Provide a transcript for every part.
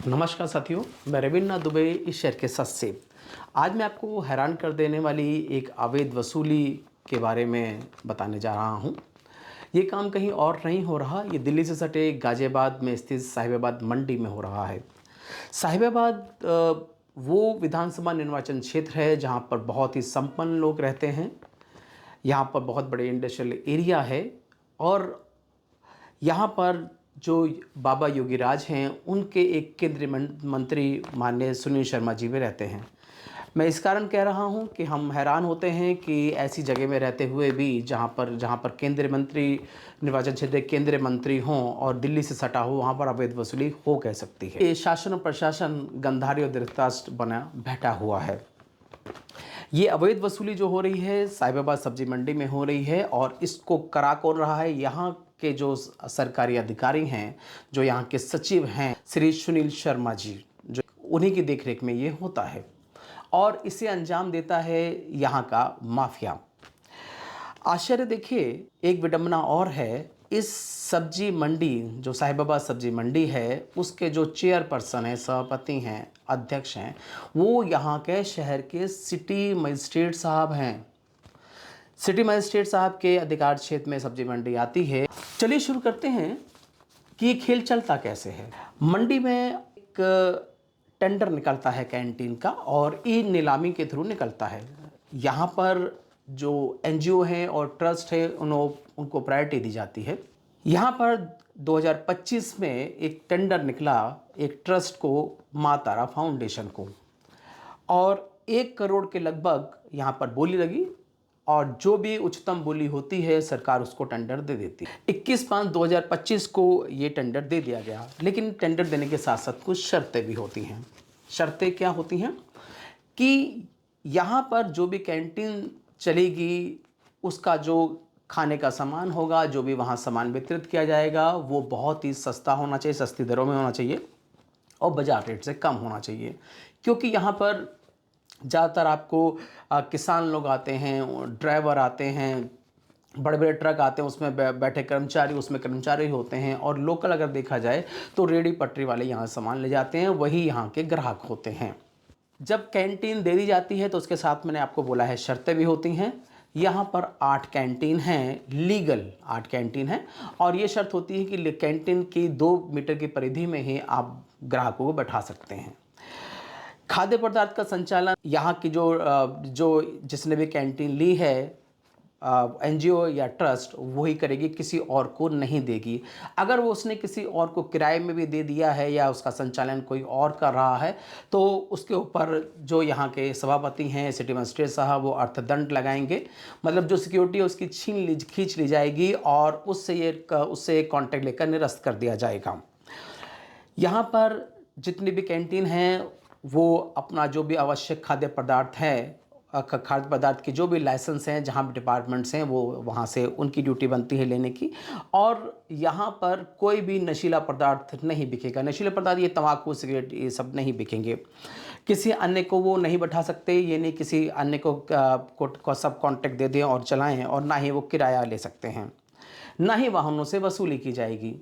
नमस्कार साथियों, मैं रविन्द्रनाथ दुबे इस शहर के सच से। आज मैं आपको हैरान कर देने वाली एक अवैध वसूली के बारे में बताने जा रहा हूँ। ये काम कहीं और नहीं हो रहा, ये दिल्ली से सटे गाज़ियाबाद में स्थित साहिबाबाद मंडी में हो रहा है। साहिबाबाद वो विधानसभा निर्वाचन क्षेत्र है जहाँ पर बहुत ही संपन्न लोग रहते हैं। यहाँ पर बहुत बड़े इंडस्ट्रियल एरिया है और यहाँ पर जो बाबा योगीराज हैं उनके एक केंद्रीय मंत्री माननीय सुनील शर्मा जी भी रहते हैं। मैं इस कारण कह रहा हूँ कि हम हैरान होते हैं कि ऐसी जगह में रहते हुए भी जहाँ पर केंद्रीय मंत्री, निर्वाचन क्षेत्र के केंद्रीय मंत्री हों और दिल्ली से सटा हो, वहाँ पर अवैध वसूली हो कह सकती है। ये शासन और प्रशासन गंधारी और धृतराष्ट्र बना बैठा हुआ है। ये अवैध वसूली जो हो रही है साहिबाबाद सब्जी मंडी में हो रही है और इसको करा कौन रहा है? यहाँ के जो सरकारी अधिकारी हैं, जो यहाँ के सचिव हैं श्री सुनील शर्मा जी, जो उन्हीं की देखरेख में ये होता है और इसे अंजाम देता है यहाँ का माफिया। आश्चर्य देखिए, एक विडंबना और है, इस सब्जी मंडी जो साहिबाबाद सब्जी मंडी है उसके जो चेयरपर्सन हैं, सभापति हैं, अध्यक्ष हैं, वो यहाँ के शहर के सिटी मजिस्ट्रेट साहब हैं। सिटी मजिस्ट्रेट साहब के अधिकार क्षेत्र में सब्जी मंडी आती है। चलिए शुरू करते हैं कि ये खेल चलता कैसे है। मंडी में एक टेंडर निकलता है कैंटीन का और ई नीलामी के थ्रू निकलता है। यहाँ पर जो एनजीओ हैं और ट्रस्ट है उनको प्रायोरिटी दी जाती है। यहाँ पर 2025 में एक टेंडर निकला एक ट्रस्ट को, माँ तारा फाउंडेशन को, और 1 करोड़ के लगभग यहाँ पर बोली लगी और जो भी उच्चतम बोली होती है सरकार उसको टेंडर दे देती है। 21/5/2025 को ये टेंडर दे दिया गया, लेकिन टेंडर देने के साथ साथ कुछ शर्तें भी होती हैं। शर्तें क्या होती हैं कि यहाँ पर जो भी कैंटीन चलेगी उसका जो खाने का सामान होगा, जो भी वहाँ सामान वितरित किया जाएगा, वो बहुत ही सस्ता होना चाहिए, सस्ती दरों में होना चाहिए और बाजार रेट से कम होना चाहिए। क्योंकि यहाँ पर ज़्यादातर आपको किसान लोग आते हैं, ड्राइवर आते हैं, बड़े बड़े ट्रक आते हैं, उसमें बैठे कर्मचारी उसमें कर्मचारी होते हैं और लोकल अगर देखा जाए तो रेडी पटरी वाले यहाँ सामान ले जाते हैं, वही यहाँ के ग्राहक होते हैं। जब कैंटीन दे दी जाती है तो उसके साथ मैंने आपको बोला है शर्तें भी होती हैं। यहाँ पर 8 कैंटीन हैं, लीगल 8 कैंटीन हैं और ये शर्त होती है कि कैंटीन की 2 मीटर की परिधि में ही आप ग्राहकों को बैठा सकते हैं। खाद्य पदार्थ का संचालन यहाँ की जिसने भी कैंटीन ली है एनजीओ या ट्रस्ट, वही करेगी, किसी और को नहीं देगी। अगर वो उसने किसी और को किराए में भी दे दिया है या उसका संचालन कोई और कर रहा है तो उसके ऊपर जो यहाँ के सभापति हैं सिटी मजिस्ट्रेट साहब, वो अर्थदंड लगाएंगे। मतलब जो सिक्योरिटी है उसकी खींच ली जाएगी और उससे कॉन्ट्रैक्ट लेकर निरस्त कर दिया जाएगा। यहाँ पर जितनी भी कैंटीन हैं वो अपना जो भी आवश्यक खाद्य पदार्थ की जो भी लाइसेंस हैं, जहाँ भी डिपार्टमेंट्स हैं, वो वहाँ से उनकी ड्यूटी बनती है लेने की। और यहाँ पर कोई भी नशीला पदार्थ नहीं बिकेगा। नशीले पदार्थ ये तंबाकू, सिगरेट, ये सब नहीं बिकेंगे। किसी अन्य को वो नहीं बैठा सकते, ये नहीं किसी अन्य को सब कॉन्ट्रैक्ट दे दें और चलाएँ, और ना ही वो किराया ले सकते हैं, ना ही वाहनों से वसूली की जाएगी।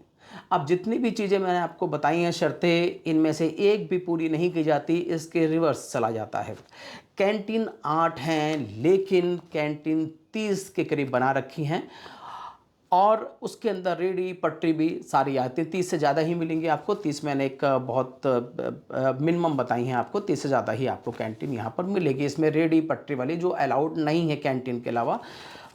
अब जितनी भी चीज़ें मैंने आपको बताई हैं शर्तें, इनमें से एक भी पूरी नहीं की जाती, इसके रिवर्स चला जाता है। कैंटीन 8 हैं लेकिन कैंटीन 30 के करीब बना रखी हैं और उसके अंदर रेडी पटरी भी सारी आती है। 30 से ज़्यादा ही मिलेंगी आपको। 30 मैंने एक बहुत मिनिमम बताई हैं आपको, 30 से ज़्यादा ही आपको कैंटीन यहाँ पर मिलेगी। इसमें रेडी पटरी वाली जो अलाउड नहीं है कैंटीन के अलावा,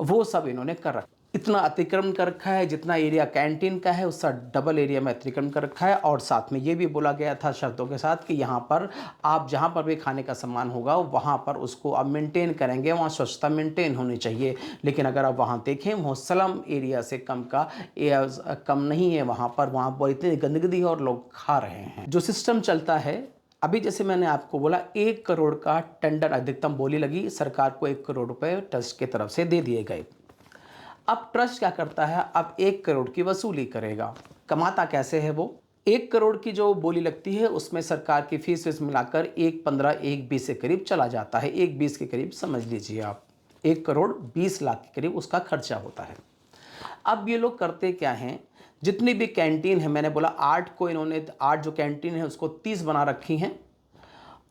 वो सब इन्होंने कर रखा। इतना अतिक्रमण कर रखा है, जितना एरिया कैंटीन का है उसका डबल एरिया में अतिक्रमण कर रखा है। और साथ में ये भी बोला गया था शर्तों के साथ कि यहाँ पर आप जहाँ पर भी खाने का सामान होगा वहाँ पर उसको आप मेंटेन करेंगे, वहाँ स्वच्छता मेंटेन होनी चाहिए। लेकिन अगर आप वहाँ देखें, वो स्लम एरिया से कम नहीं है वहाँ पर बहुत इतनी गंदगी और लोग खा रहे हैं। जो सिस्टम चलता है अभी, जैसे मैंने आपको बोला, 1 करोड़ का टेंडर अधिकतम बोली लगी, सरकार को 1 करोड़ रुपये ट्रस्ट की तरफ से दे दिए गए। अब ट्रस्ट क्या करता है, अब 1 करोड़ की वसूली करेगा। कमाता कैसे है वो? 1 करोड़ की जो बोली लगती है उसमें सरकार की फीस मिलाकर 1.15 1.20 के करीब चला जाता है। 1.20 के करीब समझ लीजिए आप, 1 करोड़ 20 लाख के करीब उसका खर्चा होता है। अब ये लोग करते क्या हैं, जितनी भी कैंटीन है, मैंने बोला 8 को इन्होंने 8 जो कैंटीन है उसको 30 बना रखी हैं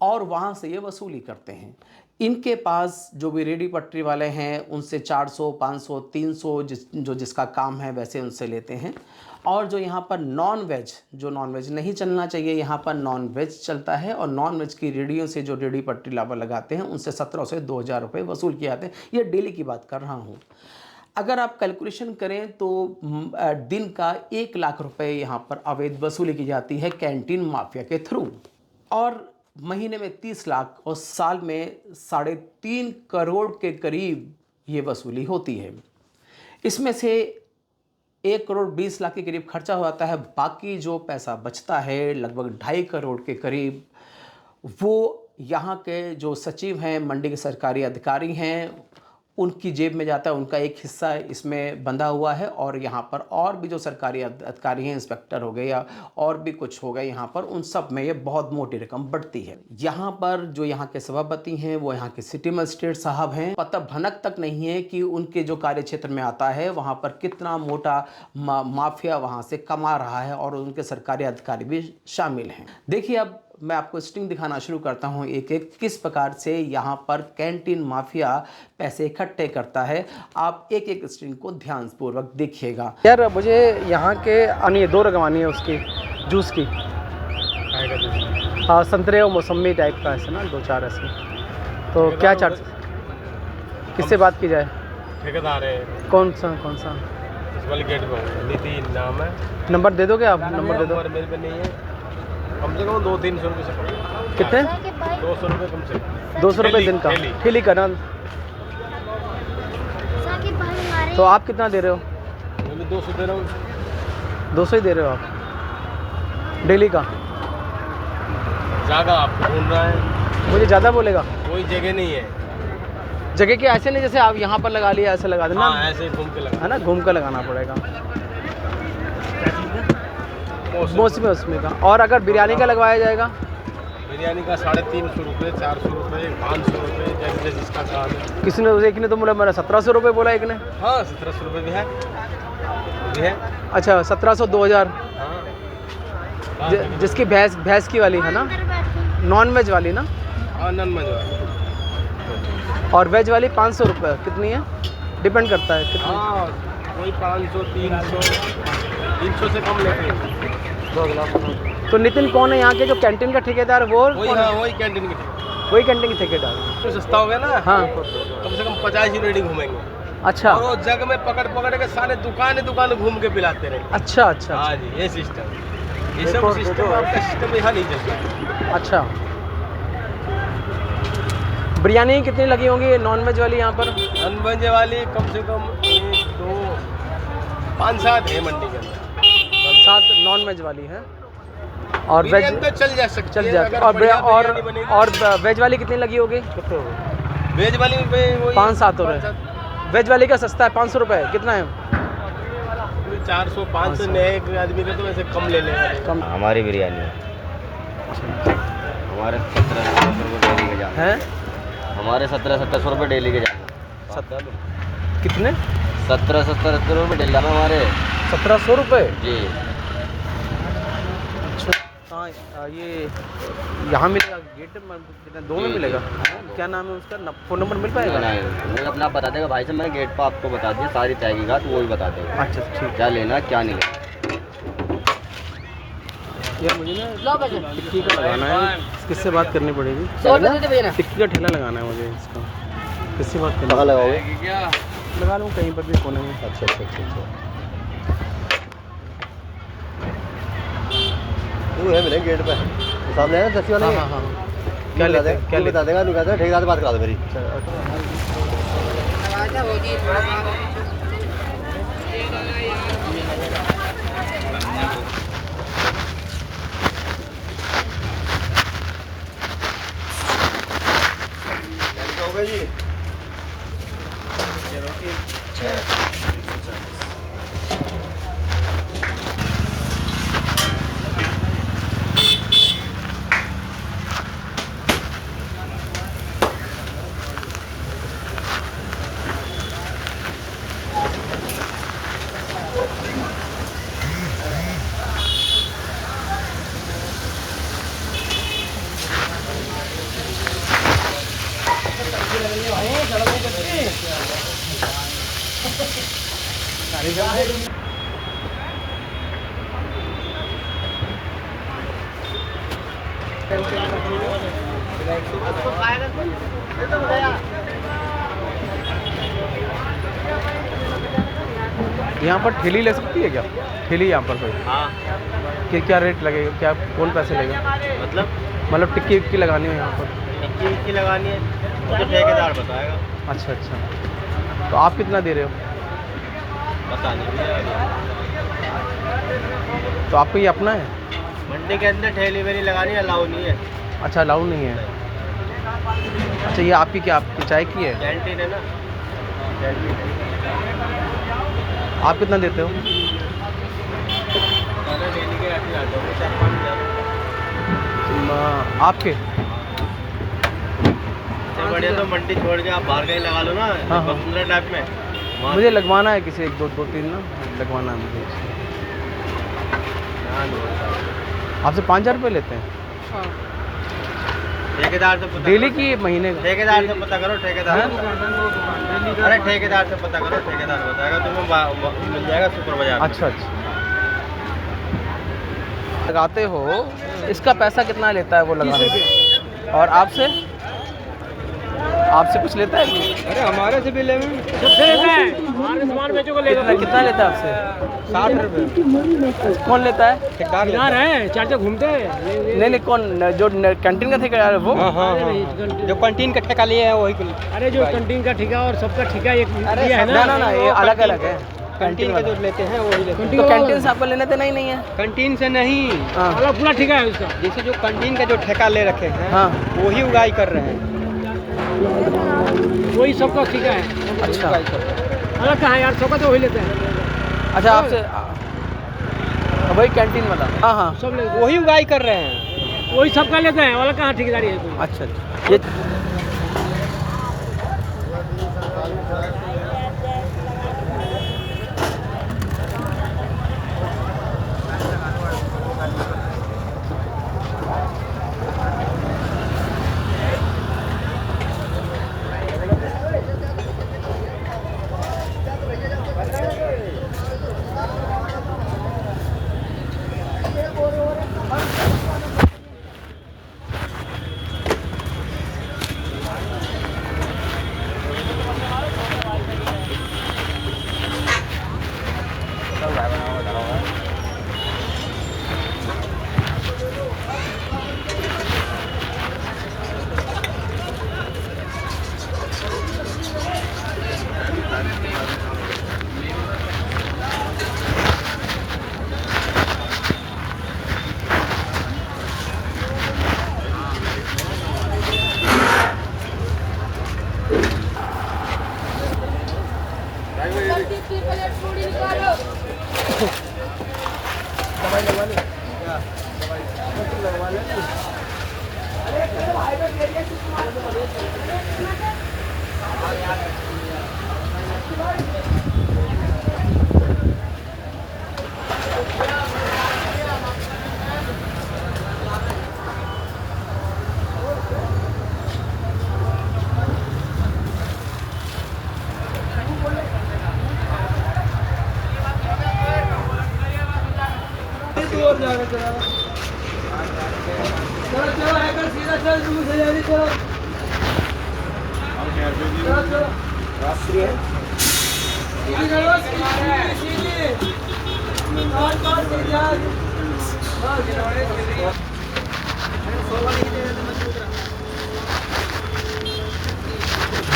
और वहाँ से ये वसूली करते हैं। इनके पास जो भी रेडी पटरी वाले हैं उनसे 400, 500, 300 जिसका काम है वैसे उनसे लेते हैं। और जो यहाँ पर नॉन वेज नहीं चलना चाहिए, यहाँ पर नॉन वेज चलता है और नॉन वेज की रेडियों से जो रेडी पटरी लाभा लगाते हैं उनसे 1700 से 2000 रुपये वसूल किए जाते हैं। ये डेली की बात कर रहा हूँ। अगर आप कैलकुलेशन करें तो दिन का 1 लाख रुपए यहाँ पर अवैध वसूली की जाती है कैंटीन माफिया के थ्रू, और महीने में 30 लाख और साल में 3.5 करोड़ के करीब ये वसूली होती है। इसमें से 1 करोड़ 20 लाख के करीब खर्चा हो जाता है। बाकी जो पैसा बचता है लगभग 2.5 करोड़ के करीब, वो यहाँ के जो सचिव हैं, मंडी के सरकारी अधिकारी हैं, उनकी जेब में जाता है। उनका एक हिस्सा इसमें बंधा हुआ है और यहाँ पर और भी जो सरकारी अधिकारी हैं, इंस्पेक्टर हो गए या और भी कुछ हो गए यहाँ पर, उन सब में ये बहुत मोटी रकम बढ़ती है। यहाँ पर जो यहाँ के सभापति हैं वो यहाँ के सिटी मजिस्ट्रेट साहब हैं। पता भनक तक नहीं है कि उनके जो कार्य क्षेत्र में आता है वहाँ पर कितना मोटा माफिया वहाँ से कमा रहा है और उनके सरकारी अधिकारी भी शामिल हैं। देखिए, अब मैं आपको स्ट्रिंग दिखाना शुरू करता हूँ एक एक, किस प्रकार से यहाँ पर कैंटीन माफिया पैसे इकट्ठे करता है। आप एक एक स्ट्रिंग को ध्यानपूर्वक देखिएगा। यार मुझे यहाँ के आनी 2 रकमानी है उसकी जूस की, हाँ, संतरे और मौसमी टाइप का ऐसे ना 2-4 ऐसे। तो क्या चार्ज, किससे बात की जाए? ठेकेदार है। कौन सा? इस वाले गेट पे नितिन नाम है। नंबर दे दोगे आप? नंबर दे दो। मेरे पे नहीं है। कम से कम 200-300 रुपये से कम। कितने? 200 रुपये कम से कम। 200 रुपये दिन का ठेली का ना। तो आप कितना दे रहे हो? मैं भी 200 दे रहा हूँ। 200 ही दे रहे हो आप डेली का? ज़्यादा आपको बोल रहा है। मुझे ज़्यादा बोलेगा? कोई जगह नहीं है। जगह के ऐसे नहीं जैसे आप यहाँ पर लगा लिया ऐसे लगा देना। हाँ, ऐसे घूम के लगा है ना, घूम कर लगाना पड़ेगा। मौसमी उसमें का। और अगर बिरयानी का लगवाया जाएगा? बिरयानी का 350 रुपये, 400 रुपये, 500 रुपये, जैसे जिसका काम है। किसी ने, एक ने तो बोला मेरा 1700 रुपये बोला, एक ने। हाँ, 1700 रुपये भी है। अच्छा, 1700, 2000। हाँ, जिसकी भैंस की वाली है ना, नॉन वेज वाली ना? हाँ, नॉन वेज वाली। और वेज वाली 500 रुपये। कितनी है? डिपेंड करता है कितनी। हाँ, कोई 500, 300 से कम लेते हैं। तो नितिन कौन है यहाँ के जो कैंटीन का ठेकेदार? वही कैंटीन के ठेकेदार। वही कैंटीन के ठेकेदार। तो सस्ता हो गया ना। हाँ, कम से कम 50 ही रेडी घूमेंगे। अच्छा। और वो जग में पकड़ के सारे दुकान घूम के पिलाते रहे। अच्छा अच्छा। हाँ जी, ये सिस्टम, ये सब सिस्टम, आपका सिस्टम यहाँ नहीं चलता। अच्छा। बिरयानी कितनी लगी होंगी नॉन वेज वाली यहाँ पर? नॉन वेज वाली कम से कम 1, 2, 5-7 है मंडी के अंदर। 7 नॉन वेज वाली है और वेज तो चल जा सकती चल है। जाती। और वेज वाली कितनी लगी होगी? वेज वाली में 5-7 हो रहे हैं। वेज वाली का सस्ता है 500 रुपये। कितना है? 400-500 नए आदमी का तो वैसे कम ले लेंगे। कम। हमारी बिरयानी हमारे 1700 रुपये डेली के जाते हैं। हमारे 1700 रुपये डेली के जाते। कितने? 1700 रुपये डेली जाना हमारे। 1700 रुपये जी। अच्छा। हाँ, ये यहाँ मिलेगा गेट में, 2 में मिलेगा? क्या नाम है उसका? फ़ोन नंबर मिल पाएगा? नहीं, अपना बता देगा भाई साहब। मैंने गेट पर आपको बता दिया सारी तहकीकात, वो भी बता देगा। अच्छा ठीक। क्या लेना क्या नहीं लेना। यार मुझे ना टिक्की का लगाना है। किससे बात करनी पड़ेगी? टिक्की का ठेला लगाना है मुझे इसका। किससे बात करना? कहाँ लगाओगे? लगा लूँ कहीं पर भी, कोने में। अच्छा अच्छा अच्छा अच्छा। वो है मिलेंगे गेट पे सामने है ना, दस्ती वाले। हाँ हाँ हाँ। क्या लेते हैं? क्या बता देगा? नहीं कहता ठेकेदार से बात करा दो मेरी। जी यहाँ पर ठेली ले सकती है क्या? ठेली यहाँ पर कोई हाँ कि क्या रेट लगेगा, क्या कौन पैसे लेगा? मतलब टिक्की विक्की लगानी है यहाँ पर? टिक्की विक्की लगानी है तो ठेकेदार बताएगा। अच्छा अच्छा, तो आप कितना दे रहे हो? पता नहीं तो आपको ये अपना है? मंडी के अंदर ठेली वेली लगानी अलाउ नहीं है। अच्छा, अलाउ नहीं है। अच्छा, ये आपकी क्या, आपकी चाय की है? कैंटीन है ना, कैंटीन है। आप कितना देते हो? खाना डेली के 8,000 दो 4-5 हज़ार। आपके सबसे बढ़िया तो मंडी छोड़ के आप बाहर कहीं लगा लो ना, हाँ। वसुंधरा टाइप में। वहाँ मुझे लगवाना है किसी 1 2 3 ना, लगवाना है मुझे। यहाँ नहीं होता। आपसे 5,000 रुपये लेते हैं ठेकेदार से पता डेली करो। की महीने का? ठेकेदार से पता करो, ठेकेदार। अरे ठेकेदार से पता करो, ठेकेदार बताएगा तुम्हें, मिल जाएगा सुपर बाजार। अच्छा अच्छा, लगाते हो, इसका पैसा कितना लेता है वो लगाने का? और आपसे आपसे कुछ लेता है? अरे हमारे से भी ले सबसे लेता है, हमारे सामान बेचो को लेगा। कितना लेता है आपसे? 60 रुपये। कौन लेता है? ठेकेदार है, चाचा घूमते हैं। नहीं, कौन जो कैंटीन का ठेकेदार है वो? हाँ, जो कैंटीन का ठेका लिए है वही। अरे जो कैंटीन का ठेका और सबका ठेका एक दिया है ना। ना, ये अलग अलग है। कैंटीन का जो लेते हैं वही लेते हैं। तो कैंटीन से आपको लेना देना ही नहीं है? कैंटीन से नहीं, हाँ। अलग पूरा ठेका है उसका। जैसे जो कैंटीन का जो ठेका ले रखे हैं, हाँ। वही उगाई कर रहे हैं, वही सबका ठेका है। अच्छा, अलग कहाँ यार, सबका तो वही लेते हैं। अच्छा, आपसे वही कैंटीन वाला? हाँ हाँ, सब लेते हैं, वही उगाई कर रहे हैं, वही सबका लेते हैं, अलग कहाँ ठेकेदारी है कोई। अच्छा अच्छा। ये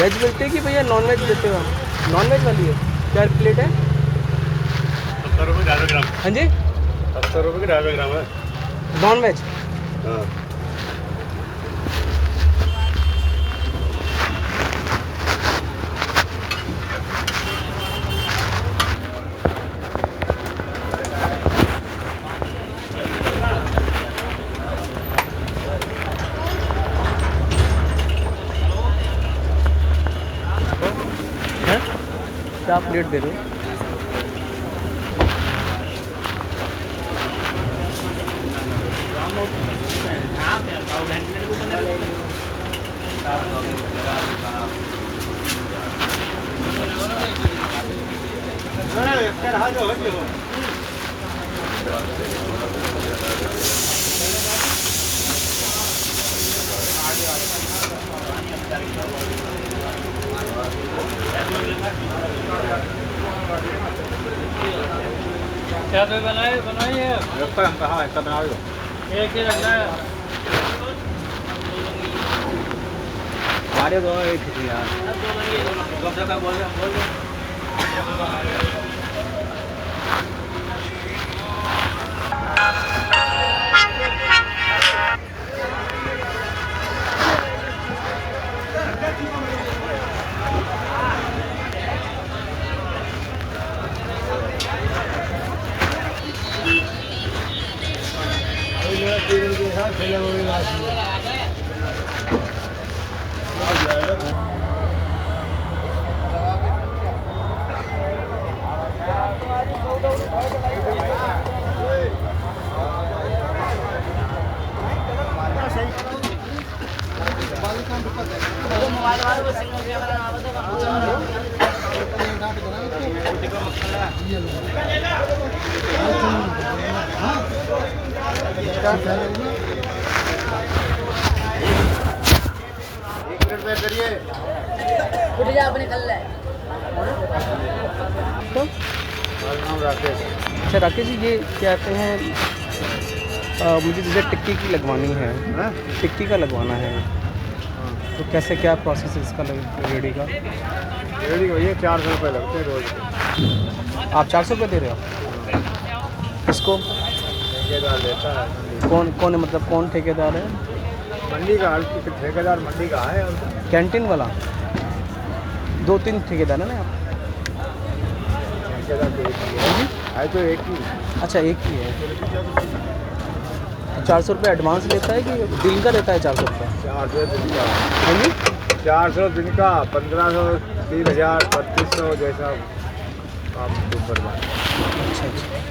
वेज मिलती है कि भैया नॉन वेज देते हो? नॉन वेज वाली है? क्या प्लेट है? 70 रुपये 250 ग्राम। हाँ जी, 70 रुपये 250 ग्राम है। Non veg. हाँ। क्या प्लेट दे रहे हो? क्या तो बनाइए कहाँ है, कब बनाओ? एक ही रखना है। हमारे दोनों एक ही यार। अच्छा राकेश जी, ये क्या कहते हैं, मुझे जैसे टिक्की की लगवानी है, टिक्की का लगवाना है, तो कैसे क्या प्रोसेस है इसका रेडी का? रेडी भैया 400 रुपये लगते हैं रोज। आप 400 रुपये दे रहे हो इसको? ठेकेदार देता है। कौन है, मतलब कौन ठेकेदार है? मंडी का ठेकेदार मंडी का है। और कैंटीन वाला? 2-3 ठेकेदार है ना आप? ठेकेदार तो एक ही है तो एक ही। अच्छा, एक ही है। 400 रुपये एडवांस लेता है कि दिन का देता है 400 रुपये? 400 दिन का। हाँ जी, 400 दिन का, 1500, 3000, 3200 जैसा आप ऊपर बात। अच्छा अच्छा।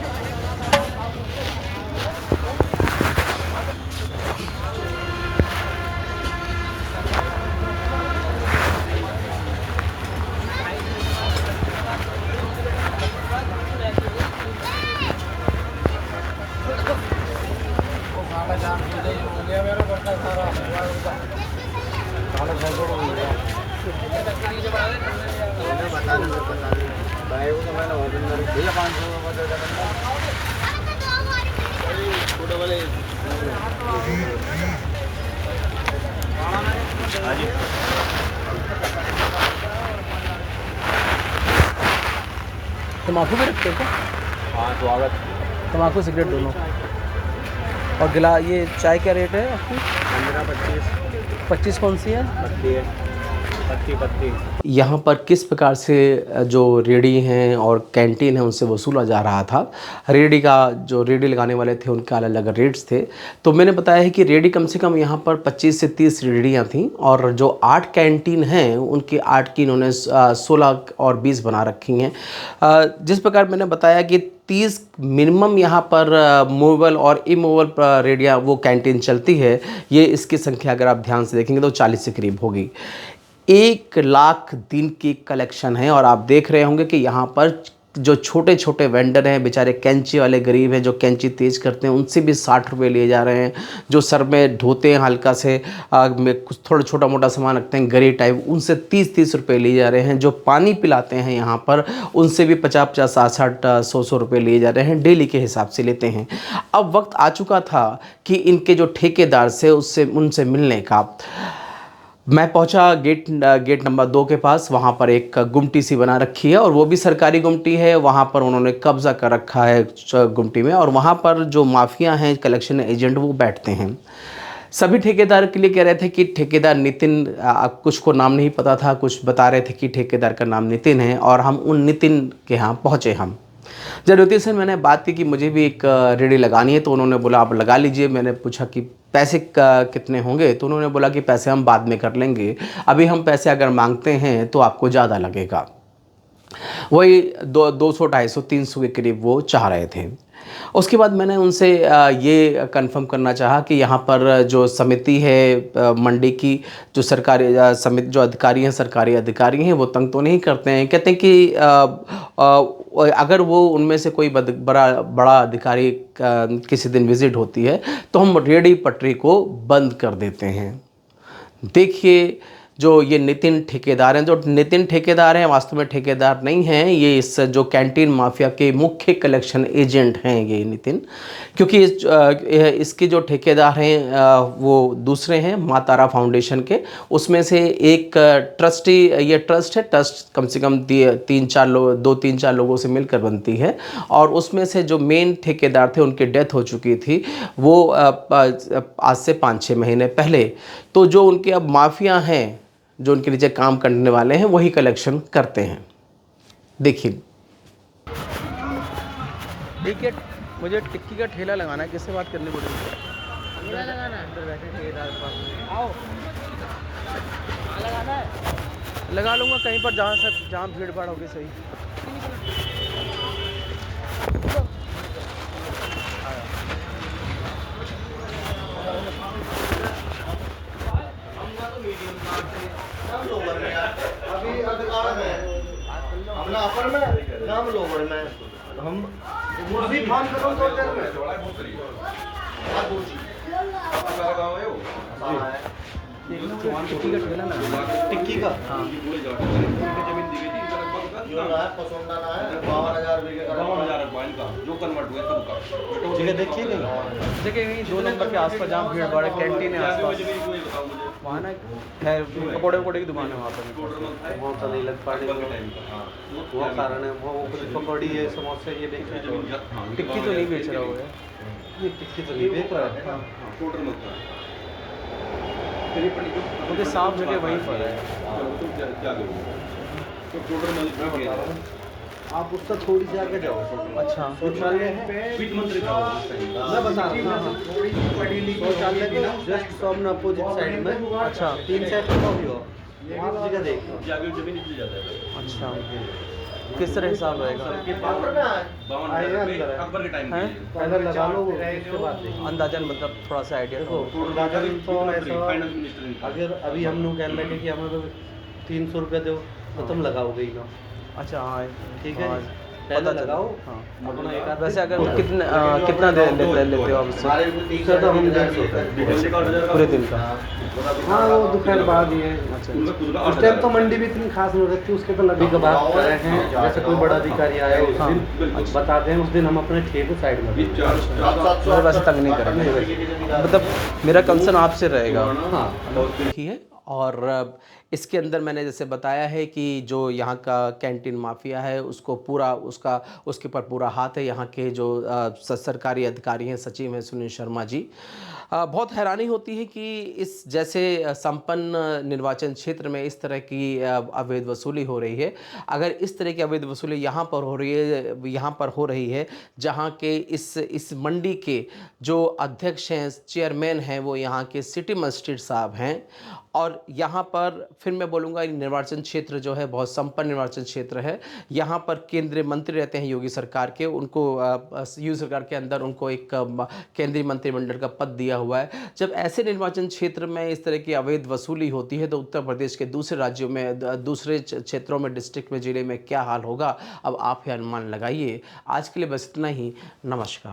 तम्बाकू भी रखते हो क्या? हाँ, स्वागत। तम्बाकू सिगरेट दोनों। और गिला ये चाय क्या रेट है आपकी? 15-25। 25 कौन सी है? पत्ती। यहाँ पर किस प्रकार से जो रेडी हैं और कैंटीन है उनसे वसूला जा रहा था। रेडी का जो रेडी लगाने वाले थे उनके अलग अलग रेट्स थे। तो मैंने बताया है कि रेडी कम से कम यहाँ पर 25 से 30 रेडियाँ थीं, और जो 8 कैंटीन हैं उनकी 8 की इन्होंने 16 और 20 बना रखी हैं। जिस प्रकार मैंने बताया कि 30 मिनिमम यहाँ पर मूवेबल और इमूवेबल रेडियाँ वो कैंटीन चलती है। ये इसकी संख्या अगर आप ध्यान से देखेंगे तो 40 के करीब होगी। 1 लाख दिन की कलेक्शन है। और आप देख रहे होंगे कि यहाँ पर जो छोटे छोटे वेंडर हैं, बेचारे कैंची वाले गरीब हैं, जो कैंची तेज़ करते हैं, उनसे भी 60 रुपये लिए जा रहे हैं। जो सर में धोते हैं हल्का से में कुछ थोड़ा छोटा मोटा सामान रखते हैं गरी टाइप, उनसे 30-30 रुपये लिए जा रहे हैं। जो पानी पिलाते हैं यहाँ पर, उनसे भी 50-50, 60-60, 100-100 रुपये लिए जा रहे हैं। डेली के हिसाब से लेते हैं। अब वक्त आ चुका था कि इनके जो ठेकेदार से उनसे मिलने का। मैं पहुंचा गेट नंबर 2 के पास। वहाँ पर एक गुमटी सी बना रखी है, और वो भी सरकारी गुमटी है। वहाँ पर उन्होंने कब्ज़ा कर रखा है गुमटी में, और वहाँ पर जो माफिया हैं, कलेक्शन एजेंट, वो बैठते हैं। सभी ठेकेदार के लिए कह रहे थे कि ठेकेदार नितिन, कुछ को नाम नहीं पता था, कुछ बता रहे थे कि ठेकेदार का नाम नितिन है, और हम उन नितिन के यहाँ पहुँचे। जब नितिन से मैंने बात की कि मुझे भी एक रेडी लगानी है, तो उन्होंने बोला आप लगा लीजिए। मैंने पूछा कि पैसे कितने होंगे, तो उन्होंने बोला कि पैसे हम बाद में कर लेंगे, अभी हम पैसे अगर मांगते हैं तो आपको ज़्यादा लगेगा। वही 200, 250, 300 के करीब वो चाह रहे थे। उसके बाद मैंने उनसे ये कंफर्म करना चाहा कि यहाँ पर जो समिति है मंडी की, जो सरकारी समिति जो अधिकारी हैं, सरकारी अधिकारी हैं, वो तंग तो नहीं करते हैं। कहते हैं कि अगर वो उनमें से कोई बड़ा अधिकारी किसी दिन विज़िट होती है तो हम रेहड़ी पटरी को बंद कर देते हैं। देखिए, जो ये नितिन ठेकेदार हैं, जो नितिन ठेकेदार हैं वास्तव में ठेकेदार नहीं हैं, ये इस जो कैंटीन माफिया के मुख्य कलेक्शन एजेंट हैं ये नितिन, क्योंकि इसके जो ठेकेदार हैं वो दूसरे हैं माँ तारा फाउंडेशन के। उसमें से एक ट्रस्टी, ये ट्रस्ट है, ट्रस्ट कम से कम 2-3-4 लोगों से मिलकर बनती है, और उसमें से जो मेन ठेकेदार थे उनकी डेथ हो चुकी थी वो आज से 5-6 महीने पहले। तो जो उनके अब माफिया हैं, जो उनके नीचे काम करने वाले हैं, वही कलेक्शन करते हैं। देखिए, ठीक है, मुझे टिक्की का ठेला लगाना है, किससे बात करनी पड़ेगी? ठेला लगाना है, अंदर बैठे ठेकेदार के पास। आओ, लगाना है, लगा लूँगा कहीं पर जहाँ भीड़ भाड़ होगी। सही, अभी अधिकार में हमने अपर में नाम लोवर में हम मुर्गी फार्म खत्म कर देर में टिक्की का ठेला लगाना। टिक्की का हाँ, जो ना है पसंद ना है 52,000 रुपये का 52,000 का जो कन्वर्ट हुए तब का जगह देखिए नहीं जगह यहीं 2 नंबर के आसपास जहाँ भीड़ भाड़ है, कैंटीन है आसपास, वहाँ ना खैर पकौड़े की दुकान है वहाँ पर। बहुत नहीं लग पाने वो कारण है वो कुछ पकौड़ी है समोसे ये देख रहे हो टिक्की तो नहीं बेच रहा होगा। ये टिक्की तो नहीं बेच रहा है टोटल मत मुझे साफ जगह वहीं पर है। क्या करोगे तो टोटल मत आप उससे थोड़ी सी आगे जाओ। अच्छा, शौचालय है वित्त मंत्री का मैं बता रहा हूँ शौचालय के जस्ट सामने अपोजिट साइड में अच्छा 3 साइड का भी हो आप जगह देख लो जाके जमीन निकल जाता है। अच्छा, किस तरह हिसाब रहेगा? 52,000 अकबर के टाइम हैं? पहले लगा लो उसके बाद देखो अंदाजन मतलब थोड़ा सा आइडिया देखो तो। अंदाजन तो ऐसा फाइनेंस मिनिस्टर अगर अभी हम लोग कहने लगे कि हमें तो 300 रुपये दो तो तुम लगाओगे ही ना अच्छा, हाँ ठीक है हाँ, पहले पता चला। लगाओ हाँ, अपना एक आध वैसे अगर कितना लेते हो आप इससे? इससे तो हम 150 होता है पूरे दिन का? हाँ वो दोपहर बाद ही है अच्छा, उस टाइम तो मंडी भी इतनी खास नहीं रहती उसके तो लभी कबाब कर रहे हैं जैसे कोई बड़ा अधिकारी आया उस दिन बता दें उस दिन हम अपने ठेके साइड में मेरे वैसे तंग नहीं करेंगे, मतलब मेरा कंसर्न आपसे रहेगा। हाँ की है। और इसके अंदर मैंने जैसे बताया है कि जो यहाँ का कैंटीन माफिया है उसको पूरा उसके ऊपर पूरा हाथ है। यहाँ के जो सरकारी अधिकारी हैं, सचिव हैं सुनील शर्मा जी, बहुत हैरानी होती है कि इस जैसे संपन्न निर्वाचन क्षेत्र में इस तरह की अवैध वसूली हो रही है। अगर इस तरह की अवैध वसूली यहाँ पर हो रही है जहाँ के इस मंडी के जो अध्यक्ष हैं, चेयरमैन हैं, वो यहाँ के सिटी मजिस्ट्रेट साहब हैं, और यहाँ पर फिर मैं बोलूँगा निर्वाचन क्षेत्र जो है बहुत संपन्न निर्वाचन क्षेत्र है। यहाँ पर केंद्रीय मंत्री रहते हैं योगी सरकार के, उनको योगी सरकार के अंदर उनको एक केंद्रीय मंत्रिमंडल का पद दिया हुआ है। जब ऐसे निर्वाचन क्षेत्र में इस तरह की अवैध वसूली होती है तो उत्तर प्रदेश के दूसरे राज्यों में, दूसरे क्षेत्रों में, डिस्ट्रिक्ट में, ज़िले में क्या हाल होगा, अब आप ही अनुमान लगाइए। आज के लिए बस इतना ही। नमस्कार।